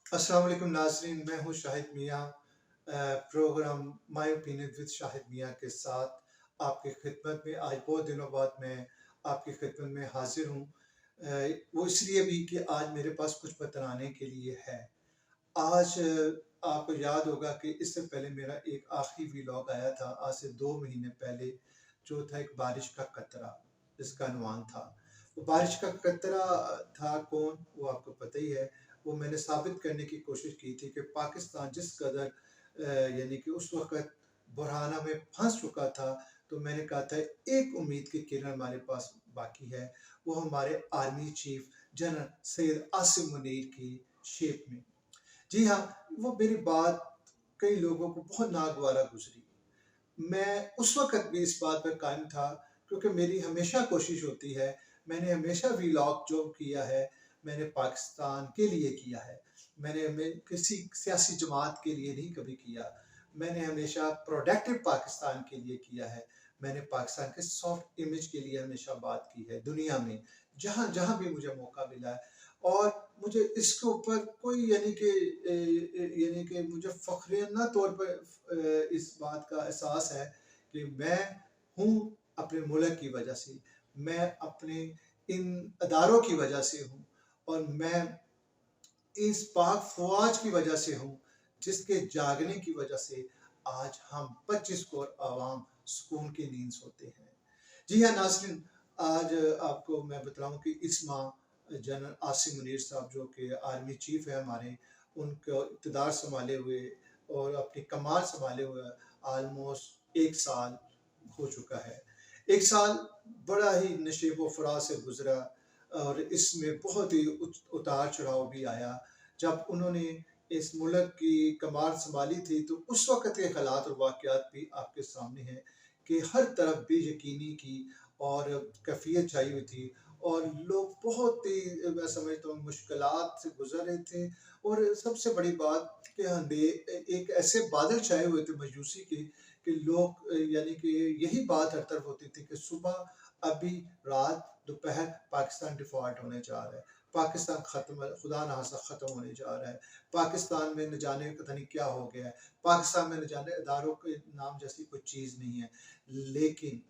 अस्सलाम वालेकुम नाज़रीन, मैं हूँ Shahid Miyan. Programme my opinion with Shahid Miyan के साथ आपकी खिदमत में आज बहुत दिनों बाद मैं आपकी खिदमत में हाजिर हूँ। वो इसलिए भी कि आज मेरे पास कुछ बतलाने के लिए है। आज आपको याद होगा कि इससे पहले मेरा एक आखिरी व्लॉग आया था आज से 2 महीने पहले, जो था एक बारिश का कतरा, जिसका अनुमान था। वो बारिश का कतरा था कौन, वो आपको पता ही है। वो मैंने साबित करने की कोशिश की थी कि पाकिस्तान जिस कदर यानी कि उस वक़्त बुरहाना में फंस चुका था, तो मैंने कहा था एक उम्मीद की किरण हमारे पास बाकी है, वो हमारे army chief general Syed Asim Munir की शेप में। जी हाँ, वो मेरी बात कई लोगों को बहुत नागवारा गुजरी। मैं उस वक़्त भी इस बात पर कायम था, क्योंकि मेरी हमेशा कोशिश होती है, मैंने हमेशा व्लॉग जो किया है, मैंने पाकिस्तान के लिए किया है। मैं किसी सियासी जमात के लिए नहीं कभी किया। मैंने हमेशा प्रोडक्टिव पाकिस्तान के लिए किया है। मैंने पाकिस्तान के सॉफ्ट इमेज के लिए हमेशा बात की है दुनिया में, जहाँ-जहाँ भी मुझे मौका मिला है। और मुझे इसके ऊपर कोई यानी कि मुझे फ़ख्रियाना तौर पर इस बात का एहसास है कि मैं हूँ अपने मुल्क की वजह से, मैं अपने इन अदारों की वजह से हूँ, और मैं इस पाक फ़ौज की वजह से हूँ, जिसके जागने की वजह से आज हम 25 करोड़ आवाम सुकून की नींद सोते हैं। जी हाँ नाज़रीन, आज आपको मैं बतलाऊँ कि इस माह जनरल आसिम मुनीर साहब, जो कि आर्मी चीफ है हमारे, उनको इक़्तिदार संभाले हुए और अपनी कमान संभाले हुए ऑलमोस्ट 1 साल हो चुका है। 1 साल बड़ा ही नशेबो फराज से गुज़रा, और इसमें बहुत ही उतार चढ़ाव भी आया। जब उन्होंने इस मुल्क की कमान संभाली थी, तो उस वक़्त के हालात और वाक़यात भी आपके सामने हैं कि हर तरफ बेयकीनी की और कैफियत छाई हुई थी, और लोग बहुत ही, मैं समझता हूँ, मुश्किलात से गुजर रहे थे। और सबसे बड़ी बात कि एक ऐसे बादल छाए हुए थे मायूसी के, कि लोग यानी कि यही बात हर तरफ होती थी कि सुबह, अभी, रात, दोपहर, पाकिस्तान डिफॉल्ट होने जा रहा है, पाकिस्तान खत्म, खुदा ना खास्ता खत्म होने जा रहा है, पाकिस्तान में न जाने पता नहीं क्या हो गया है, पाकिस्तान में न जाने इदारों के नाम जैसी कोई चीज़ नहीं है। लेकिन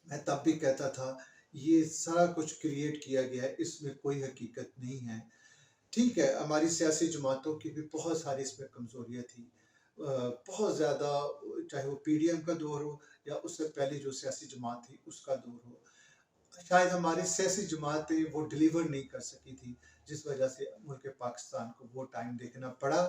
मैं तब भी कहता था, ये सारा कुछ क्रिएट किया गया है, इसमें कोई हकीकत नहीं है। ठीक है, हमारी सियासी जमातों की भी बहुत सारी इसमें कमज़ोरियाँ थी। बहुत ज़्यादा, चाहे वो पीडीएम का दौर हो या उससे पहले जो सियासी जमात थी उसका दौर हो, शायद हमारी सियासी जमातें वो डिलीवर नहीं कर सकी थी, जिस वजह से मुल्क पाकिस्तान को वो टाइम देखना पड़ा,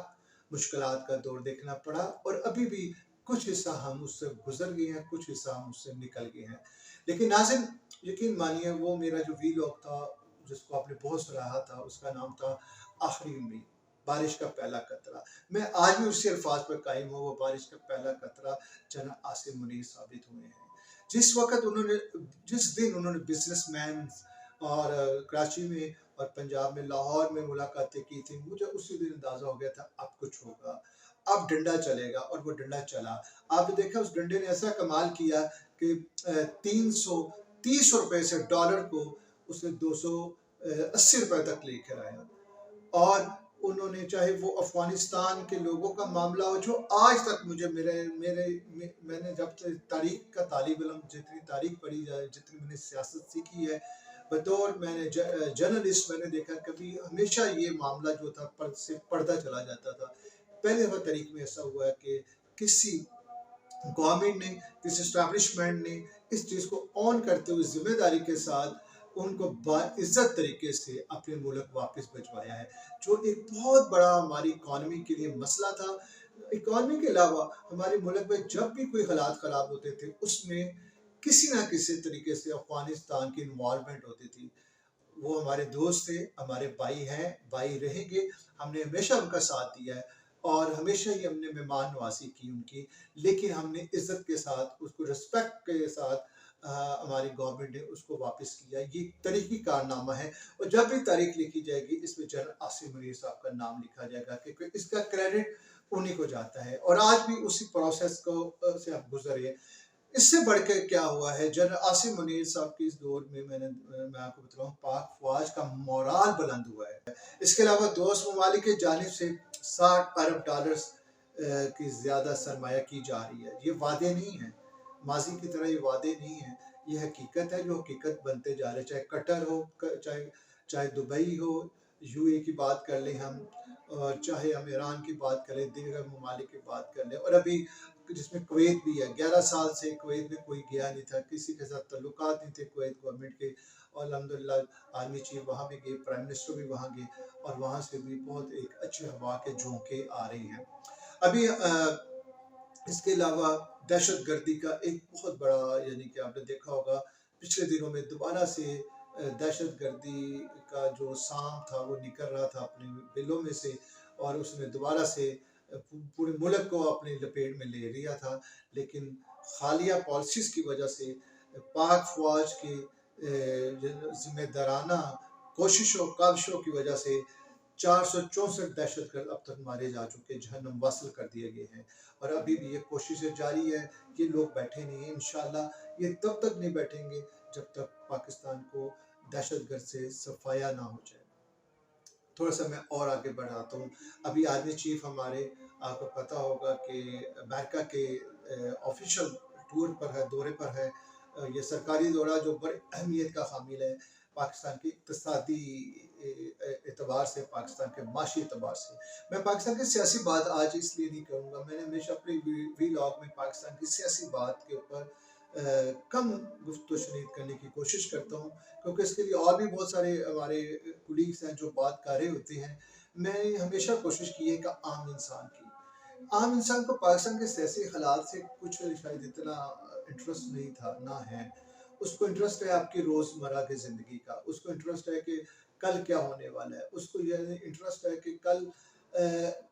मुश्किलात का दौर देखना पड़ा, और अभी भी कुछ हिस्सा हम उससे गुजर गए हैं, कुछ हिस्सा हम उससे निकल गए हैं। लेकिन नाज़रीन, यकीन मानिए, वो मेरा जो वीलॉग था, जिसको आपने बहुत सराहा था, उसका नाम था आखिरी उम्मीद, बारिश का पहला कतरा। मैं आज भी उसी अल्फाज पर कायम हूँ, वो बारिश का पहला कतरा जनरल आसिम मुनीर साबित हुए हैं। जिस वक़्त उन्होंने जिस दिन उन्होंने बिजनेसमैन और कराची में और पंजाब में, लाहौर में मुलाकातें की थी, मुझे उसी दिन अंदाज़ा हो गया था अब कुछ होगा, अब डंडा चलेगा, और वो डंडा चला। आपने देखा उस डंडे ने ऐसा कमाल किया कि 330 रुपए से डॉलर को उसने 280 रुपए तक लेकर आया। और उन्होंने, चाहे वो अफगानिस्तान के लोगों का मामला हो, जो आज तक मुझे मेरे मेरे मैंने जब से तारीख का तालिब इल्म, जितनी तारीख पढ़ी जाए, जितनी मैंने सियासत सीखी है, बतौर मैंने जर्नलिस्ट, मैंने देखा कभी हमेशा ये मामला जो था से पढ़ता चला जाता था। पहले दफा तारीख में ऐसा हुआ है कि किसी गवर्नमेंट ने, किसी स्टैब्लिशमेंट ने इस चीज़ को ऑन करते हुए जिम्मेदारी के साथ उनको बाइज्जत तरीके से अपने मुल्क वापस भिजवाया है, जो एक बहुत बड़ा हमारी इकॉनमी के लिए मसला था। इकॉनमी के अलावा हमारे मुल्क में जब भी कोई हालात ख़राब होते थे, उसमें किसी ना किसी तरीके से अफगानिस्तान की इन्वॉल्वमेंट होती थी। वो हमारे दोस्त थे, हमारे भाई हैं, भाई रहेंगे। हमने हमेशा उनका साथ दिया है, और हमेशा ही हमने मेहमान नवाजी की उनकी, लेकिन हमने इज्जत के साथ, उसको रिस्पेक्ट के साथ, हमारी गवर्नमेंट ने उसको वापस किया। ये तारीखी कारनामा है, और जब भी तारीख लिखी जाएगी, इसमें जनरल आसिम मुनीर साहब का नाम लिखा जाएगा, क्योंकि इसका क्रेडिट उन्हीं को जाता है, और आज भी उसी प्रोसेस को से आप गुजरे। इससे बढ़ के क्या हुआ है, जनरल आसिम मुनीर साहब के इस दौर में मैं आपको बता रहा हूँ, पाक फौज का मोराल बुलंद हुआ है। इसके अलावा दोस्त ममालिक की जानिब से 60 अरब डॉलर की ज़्यादा सरमाया की जा रही है। ये वादे नहीं हैं, माजी की तरह ये वादे नहीं हैं, ये हकीकत है जो हकीकत बनते जा रहे हैं। चाहे कतर हो, चाहे चाहे दुबई हो, यूए की बात कर लें हम, और चाहे हम ईरान की बात करें, दीगर ममालिक की बात कर लें, और अभी जिसमें कुवैत भी है। 11 साल से कुवैत में कोई गया नहीं था, किसी के साथ तल्लुकात नहीं थे कुवैत गवर्नमेंट के, और अल्हम्दुलिल्लाह आर्मी चीफ वहाँ भी गए, प्राइम मिनिस्टर भी वहाँ गए, और वहाँ से भी बहुत एक अच्छे हवा के झोंके आ रही हैं। अभी इसके अलावा दहशत गर्दी का एक बहुत बड़ा, यानी कि आपने देखा होगा पिछले दिनों में दोबारा से दहशत गर्दी का जो साम था वो निकल रहा था अपने बिलों में से, और उसने दोबारा से पूरे मुल्क को अपनी लपेट में ले लिया था। लेकिन हालिया पॉलिसीज़ की वजह से पाक फौज की जिम्मेदाराना कोशिशों काविशों की वजह से 464 दहशतगर्द अब तक मारे जा चुके, जहन्नम वासिल कर दिए गए हैं। और अभी भी ये कोशिशें जारी है, ये लोग बैठे नहीं हैं। इंशाल्लाह ये तब तक नहीं बैठेंगे जब तक पाकिस्तान को दहशतगर्द से सफाया ना हो जाए। थोड़ा सा मैं और आगे बढ़ाता हूँ। अभी आर्मी चीफ हमारे, आपको पता होगा कि अमेरिका के ऑफिशियल टूर पर है, दौरे पर है। ये सरकारी दौरा जो बड़ी अहमियत का हामिल है पाकिस्तान की इक़्तिसादी एतबार से, पाकिस्तान के माशी एतबार से। मैं पाकिस्तान की सियासी बात आज इसलिए नहीं करूँगा, मैंने हमेशा अपने वीलॉग में पाकिस्तान की सियासी बात के ऊपर कम गुफ्तगू शनीद करने की कोशिश करता हूँ, क्योंकि इसके लिए और भी बहुत सारे हमारे कुलीग्स हैं जो बात कर रहे होते हैं। मैंने हमेशा कोशिश की है कि आम इंसान को पाकिस्तान के सियासी हालात से कुछ शायद इतना इंटरेस्ट नहीं था, ना है। उसको इंटरेस्ट है आपकी रोज़मर्रा की ज़िंदगी का, उसको इंटरेस्ट है कि कल क्या होने वाला है, उसको ये इंटरेस्ट है कि कल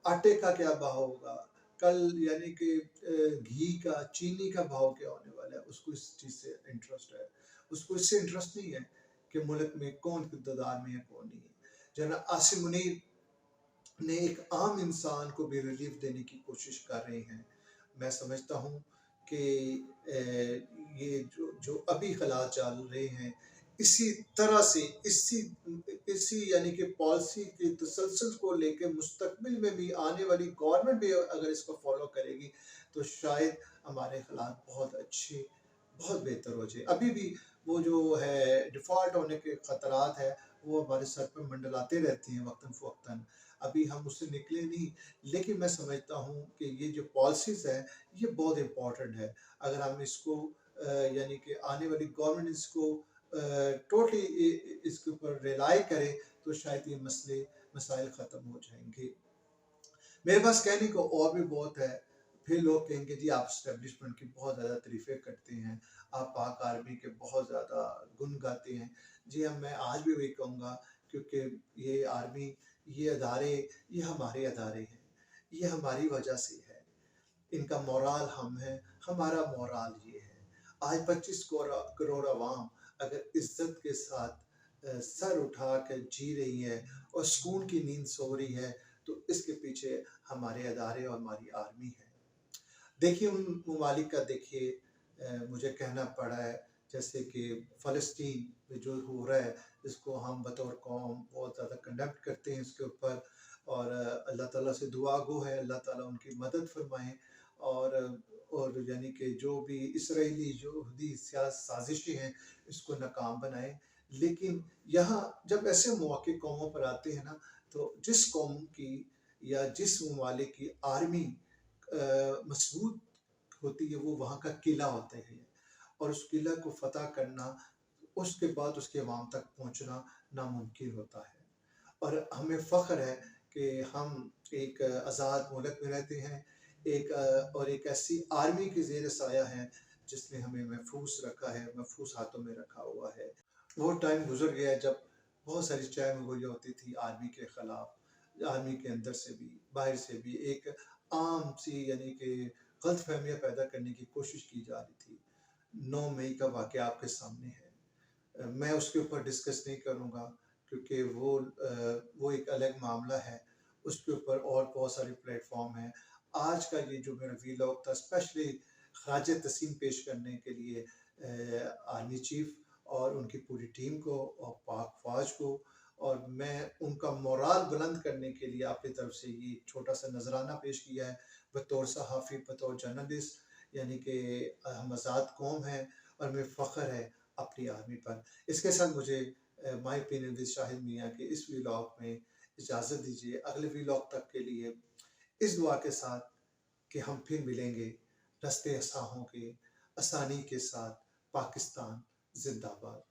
आटे का क्या भाव होगा, कल यानी कि घी का, चीनी का भाव क्या होने वाला है, उसको इस चीज़ से इंटरेस्ट है। उसको इससे इंटरेस्ट नहीं है कि मुल्क में कौन इक़्तिदार में है, कौन नहीं है। जनरल आसिम मुनीर ने एक आम इंसान को भी रिलीफ देने की कोशिश कर रहे हैं। मैं समझता हूँ कि ये जो जो अभी हालात चल रहे हैं, इसी तरह से इसी इसी यानी कि पॉलिसी के तसलसल को लेके मुस्तकबिल में भी आने वाली गवर्नमेंट भी अगर इसको फॉलो करेगी तो शायद हमारे हालात बहुत अच्छे, बहुत बेहतर हो जाए। अभी भी वो जो है डिफ़ॉल्ट होने के ख़तरात है, वो हमारे सर पे मंडलाते रहते हैं वक्तन फ़वक्तन। अभी हम उससे निकले नहीं, लेकिन मैं समझता हूँ कि ये जो पॉलिसीज़ हैं, ये बहुत इम्पोर्टेंट है। अगर हम इसको यानी कि आने वाली गवर्नमेंट इसको टोटली इसके ऊपर रिलाई करे तो शायद ये मसाइल ख़त्म हो जाएंगे। मेरे पास कहने को और भी बहुत है। फिर लोग कहेंगे जी आप इस्टेब्लिशमेंट की बहुत ज़्यादा तारीफ़ें करते हैं, आप पाक आर्मी के बहुत ज़्यादा गुण गाते हैं। जी हाँ, मैं आज भी वही कहूँगा, क्योंकि ये आर्मी, ये अदारे, ये हमारे अदारे हैं, ये हमारी वजह से है। इनका मोराल हम हैं, हमारा मोराल ये है। आज 25 करोड़ अवाम अगर इज्जत के साथ सर उठा कर जी रही है और सुकून की नींद सो रही है, तो इसके पीछे हमारे अदारे और हमारी आर्मी है। देखिए उन ममालिक का, देखिए मुझे कहना पड़ा है, जैसे कि फ़लस्तीन में जो हो रहा है, इसको हम बतौर कौम बहुत ज़्यादा कंडेम करते हैं इसके ऊपर, और अल्लाह ताला से दुआ गो है, अल्लाह ताला उनकी मदद फरमाए, और यानी कि जो भी इसराइली यहूदी साजिशें हैं इसको नाकाम बनाए। लेकिन यहाँ जब ऐसे मौके कौमों पर आते हैं ना, तो जिस कौम की या जिस ममालिक की आर्मी मजबूत होती है, वो वहाँ का किला होता है, और उस किला को फतह करना, उसके बाद उसके अवाम तक पहुँचना नामुमकिन होता है। और हमें फ़ख्र है कि हम एक आज़ाद मुल्क में रहते हैं, और एक ऐसी आर्मी की ज़ेर साया है जिसने हमें महफूज रखा है, महफूज हाथों में रखा हुआ है। वो टाइम गुजर गया है जब बहुत सारी चाय गोलियाँ होती थी आर्मी के ख़िलाफ़, आर्मी के अंदर से भी बाहर से भी एक आम सी यानी कि गलतफहमियाँ पैदा करने की कोशिश की जा रही थी। 9 मई का वाक़या आपके सामने है। मैं उसके ऊपर डिस्कस नहीं करूँगा, क्योंकि वो एक अलग मामला है, उसके ऊपर और बहुत सारे प्लेटफॉर्म हैं। आज का ये जो मेरा वीलॉग था, स्पेशली खराज तहसीन पेश करने के लिए आर्मी चीफ और उनकी पूरी टीम को और पाक फ़ौज को, और मैं उनका मोराल बुलंद करने के लिए अपनी तरफ से ये छोटा सा नजराना पेश किया है बतौर सहाफ़ी, बतौर जर्नलिस्ट। यानी कि हम आज़ाद कौम हैं और हमें फ़ख्र है अपनी आर्मी पर। इसके साथ मुझे my opinion with Shahid Miyan के इस व्लॉग में इजाज़त दीजिए। अगले व्लॉग तक के लिए इस दुआ के साथ कि हम फिर मिलेंगे रस्ते असाहों के आसानी के साथ। पाकिस्तान जिंदाबाद।